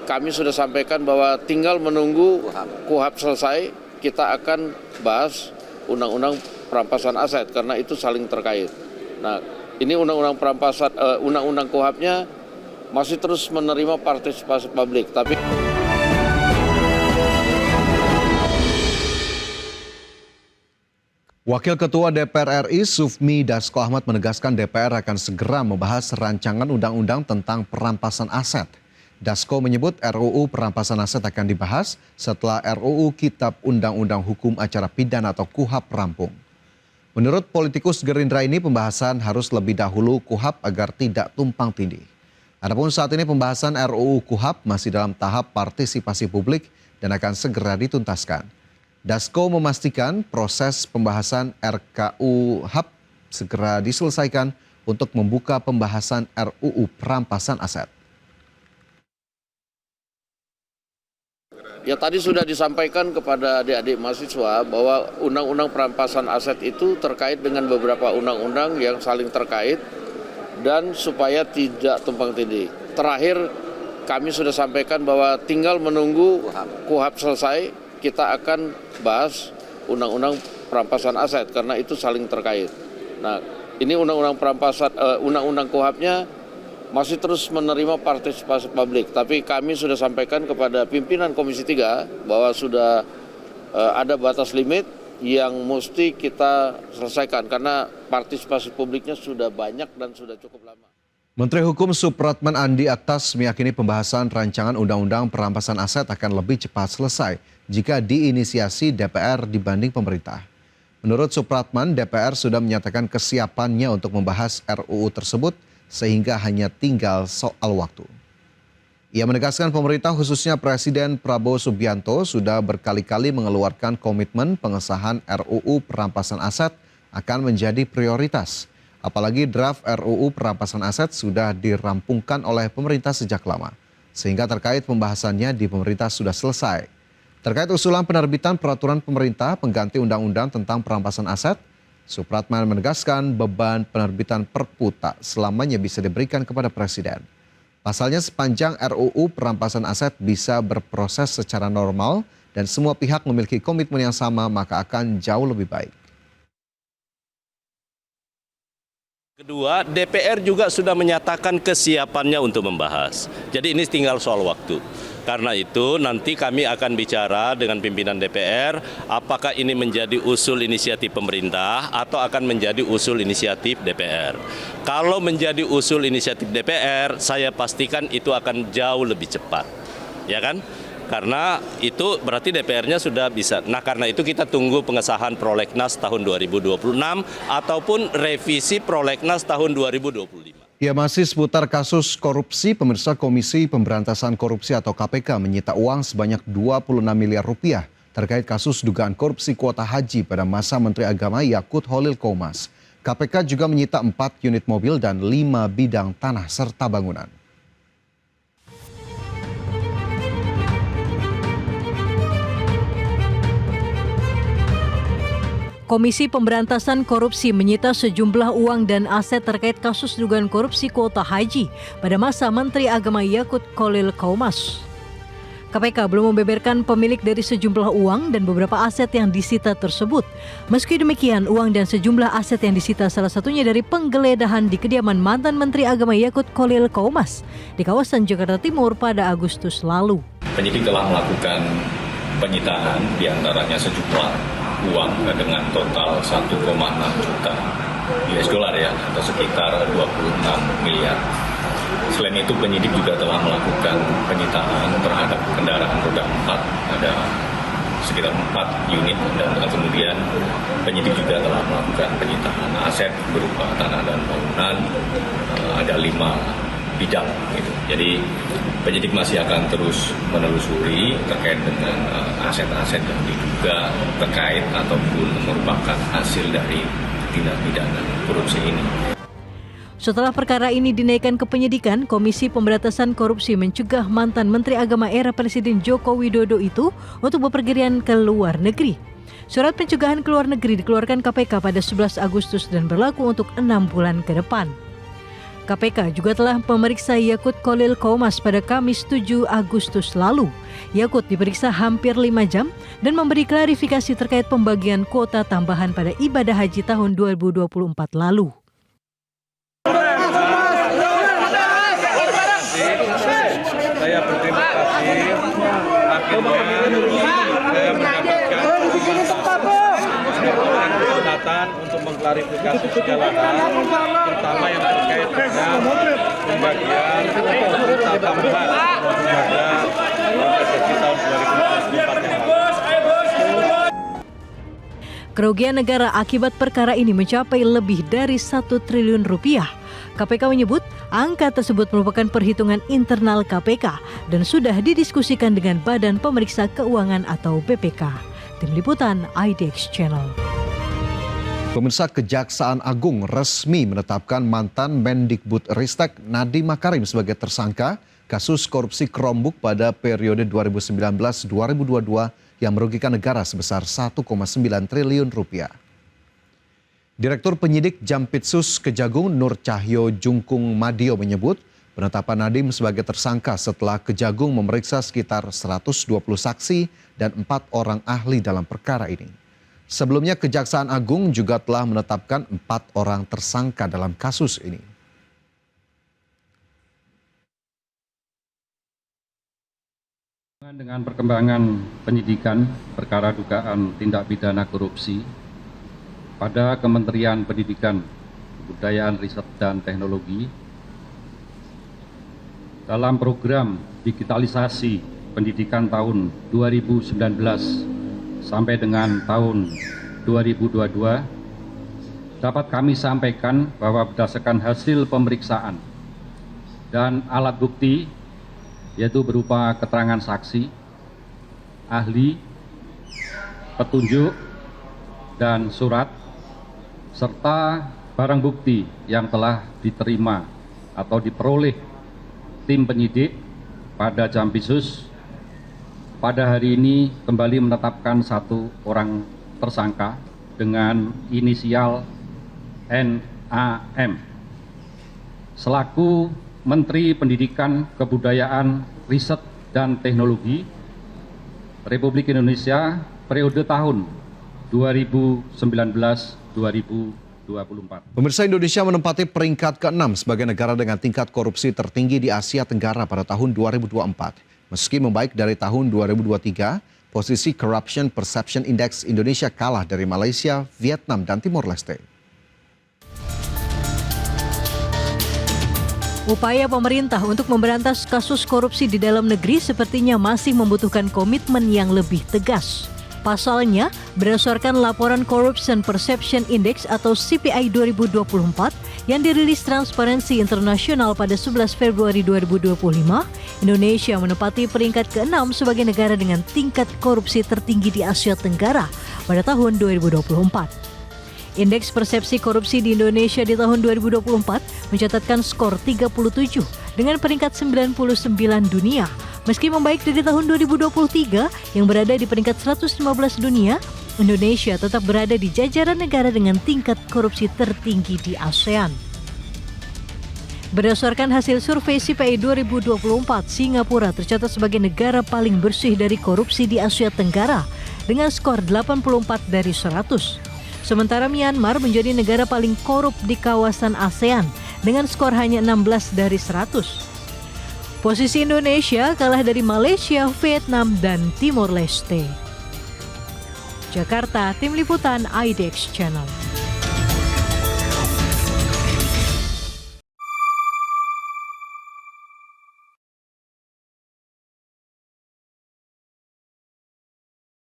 kami sudah sampaikan bahwa tinggal menunggu KUHP selesai, kita akan bahas undang-undang perampasan aset karena itu saling terkait. Nah, ini undang-undang perampasan, undang-undang KUHP-nya masih terus menerima partisipasi publik, tapi Wakil Ketua DPR RI Sufmi Dasko Ahmad menegaskan DPR akan segera membahas rancangan undang-undang tentang perampasan aset. Dasko menyebut RUU perampasan aset akan dibahas setelah RUU Kitab Undang-Undang Hukum Acara Pidana atau KUHP rampung. Menurut politikus Gerindra ini pembahasan harus lebih dahulu KUHP agar tidak tumpang tindih. Adapun saat ini pembahasan RUU KUHP masih dalam tahap partisipasi publik dan akan segera dituntaskan. Dasko memastikan proses pembahasan RKUHP segera diselesaikan untuk membuka pembahasan RUU perampasan aset. ya tadi sudah disampaikan kepada adik-adik mahasiswa bahwa undang-undang perampasan aset itu terkait dengan beberapa undang-undang yang saling terkait dan supaya tidak tumpang tindih. Terakhir kami sudah sampaikan bahwa tinggal menunggu KUHP selesai, kita akan bahas undang-undang perampasan aset karena itu saling terkait. Nah, ini undang-undang perampasan, undang-undang KUHP-nya masih terus menerima partisipasi publik. Tapi kami sudah sampaikan kepada pimpinan Komisi 3 bahwa sudah ada batas limit yang mesti kita selesaikan karena partisipasi publiknya sudah banyak dan sudah cukup lama. Menteri Hukum Supratman Andi Aktas meyakini pembahasan rancangan undang-undang perampasan aset akan lebih cepat selesai jika diinisiasi DPR dibanding pemerintah. Menurut Supratman, DPR sudah menyatakan kesiapannya untuk membahas RUU tersebut sehingga hanya tinggal soal waktu. Ia menegaskan pemerintah khususnya Presiden Prabowo Subianto sudah berkali-kali mengeluarkan komitmen pengesahan RUU perampasan aset akan menjadi prioritas. Apalagi draft RUU perampasan aset sudah dirampungkan oleh pemerintah sejak lama. Sehingga terkait pembahasannya di pemerintah sudah selesai. Terkait usulan penerbitan peraturan pemerintah pengganti undang-undang tentang perampasan aset, Supratman menegaskan beban penerbitan Perpu tak selamanya bisa diberikan kepada Presiden. Pasalnya sepanjang RUU perampasan aset bisa berproses secara normal dan semua pihak memiliki komitmen yang sama maka akan jauh lebih baik. Kedua, DPR juga sudah menyatakan kesiapannya untuk membahas. Jadi ini tinggal soal waktu. Karena itu nanti kami akan bicara dengan pimpinan DPR apakah ini menjadi usul inisiatif pemerintah atau akan menjadi usul inisiatif DPR. Kalau menjadi usul inisiatif DPR, saya pastikan itu akan jauh lebih cepat. Ya kan? Karena itu berarti DPR-nya sudah bisa. Nah, karena itu kita tunggu pengesahan Prolegnas tahun 2026 ataupun revisi Prolegnas tahun 2025. Ya, masih seputar kasus korupsi, pemirsa Komisi Pemberantasan Korupsi atau KPK menyita uang sebanyak 26 miliar rupiah terkait kasus dugaan korupsi kuota haji pada masa Menteri Agama Yakut Kholil Qomas. KPK juga menyita 4 unit mobil dan 5 bidang tanah serta bangunan. Komisi Pemberantasan Korupsi menyita sejumlah uang dan aset terkait kasus dugaan korupsi kuota haji pada masa Menteri Agama Yakut Kholil Qomas. KPK belum membeberkan pemilik dari sejumlah uang dan beberapa aset yang disita tersebut. Meski demikian, uang dan sejumlah aset yang disita salah satunya dari penggeledahan di kediaman mantan Menteri Agama Yakut Kholil Qomas di kawasan Jakarta Timur pada Agustus lalu. Penyidik telah melakukan penyitaan diantaranya sejumlah uang dengan total 1,6 juta US dollar ya, atau sekitar 26 miliar. Selain itu penyidik juga telah melakukan penyitaan terhadap kendaraan roda 4, ada sekitar 4 unit, dan kemudian penyidik juga telah melakukan penyitaan aset berupa tanah dan bangunan, ada 5 bidang gitu. Jadi penyidik masih akan terus menelusuri terkait dengan aset-aset yang diduga terkait ataupun merupakan hasil dari tindak pidana korupsi ini. Setelah perkara ini dinaikkan ke penyidikan, Komisi Pemberantasan Korupsi mencegah mantan Menteri Agama era Presiden Joko Widodo itu untuk bepergian ke luar negeri. Surat pencegahan ke luar negeri dikeluarkan KPK pada 11 Agustus dan berlaku untuk 6 bulan ke depan. KPK juga telah memeriksa Yakut Kholil Qomas pada Kamis 7 Agustus lalu. Yakut diperiksa hampir 5 jam dan memberi klarifikasi terkait pembagian kuota tambahan pada ibadah haji tahun 2024 lalu. Saya berterima kasih akhirnya saya mendapatkan kesempatan untuk mengklarifikasi segala hal, terutama yang terkait dengan pembagian kuota tambahan pada haji tahun 2024 yang lalu. Kerugian negara akibat perkara ini mencapai lebih dari 1 triliun rupiah. KPK menyebut angka tersebut merupakan perhitungan internal KPK dan sudah didiskusikan dengan Badan Pemeriksa Keuangan atau BPK. Tim Liputan IDX Channel. Pemirsa, Kejaksaan Agung resmi menetapkan mantan Mendikbudristek Nadiem Makarim sebagai tersangka kasus korupsi Chromebook pada periode 2019-2022 yang merugikan negara sebesar 1,9 triliun rupiah. Direktur Penyidik Jampitsus Kejagung Nur Cahyo Jungkung Madio menyebut penetapan Nadiem sebagai tersangka setelah Kejagung memeriksa sekitar 120 saksi dan 4 orang ahli dalam perkara ini. Sebelumnya Kejaksaan Agung juga telah menetapkan 4 orang tersangka dalam kasus ini. Dengan perkembangan penyidikan perkara dugaan tindak pidana korupsi pada Kementerian Pendidikan, Kebudayaan, Riset, dan Teknologi dalam program digitalisasi pendidikan tahun 2019 sampai dengan tahun 2022, dapat kami sampaikan bahwa berdasarkan hasil pemeriksaan dan alat bukti, yaitu berupa keterangan saksi, ahli, petunjuk, dan surat, serta barang bukti yang telah diterima atau diperoleh tim penyidik pada Jampitsus, pada hari ini kembali menetapkan 1 orang tersangka dengan inisial NAM selaku Menteri Pendidikan, Kebudayaan, Riset, dan Teknologi Republik Indonesia periode tahun 2019-2024. Pemirsa, Indonesia menempati peringkat ke-6 sebagai negara dengan tingkat korupsi tertinggi di Asia Tenggara pada tahun 2024. Meski membaik dari tahun 2023, posisi Corruption Perception Index Indonesia kalah dari Malaysia, Vietnam, dan Timor Leste. Upaya pemerintah untuk memberantas kasus korupsi di dalam negeri sepertinya masih membutuhkan komitmen yang lebih tegas. Pasalnya, berdasarkan laporan Corruption Perception Index atau CPI 2024 yang dirilis Transparency International pada 11 Februari 2025, Indonesia menempati peringkat ke-6 sebagai negara dengan tingkat korupsi tertinggi di Asia Tenggara pada tahun 2024. Indeks persepsi korupsi di Indonesia di tahun 2024 mencatatkan skor 37 dengan peringkat 99 dunia. Meski membaik dari tahun 2023 yang berada di peringkat 115 dunia, Indonesia tetap berada di jajaran negara dengan tingkat korupsi tertinggi di ASEAN. Berdasarkan hasil survei CPI 2024, Singapura tercatat sebagai negara paling bersih dari korupsi di Asia Tenggara dengan skor 84 dari 100. Sementara Myanmar menjadi negara paling korup di kawasan ASEAN dengan skor hanya 16 dari 100. Posisi Indonesia kalah dari Malaysia, Vietnam, dan Timor Leste. Jakarta, Tim Liputan IDX Channel.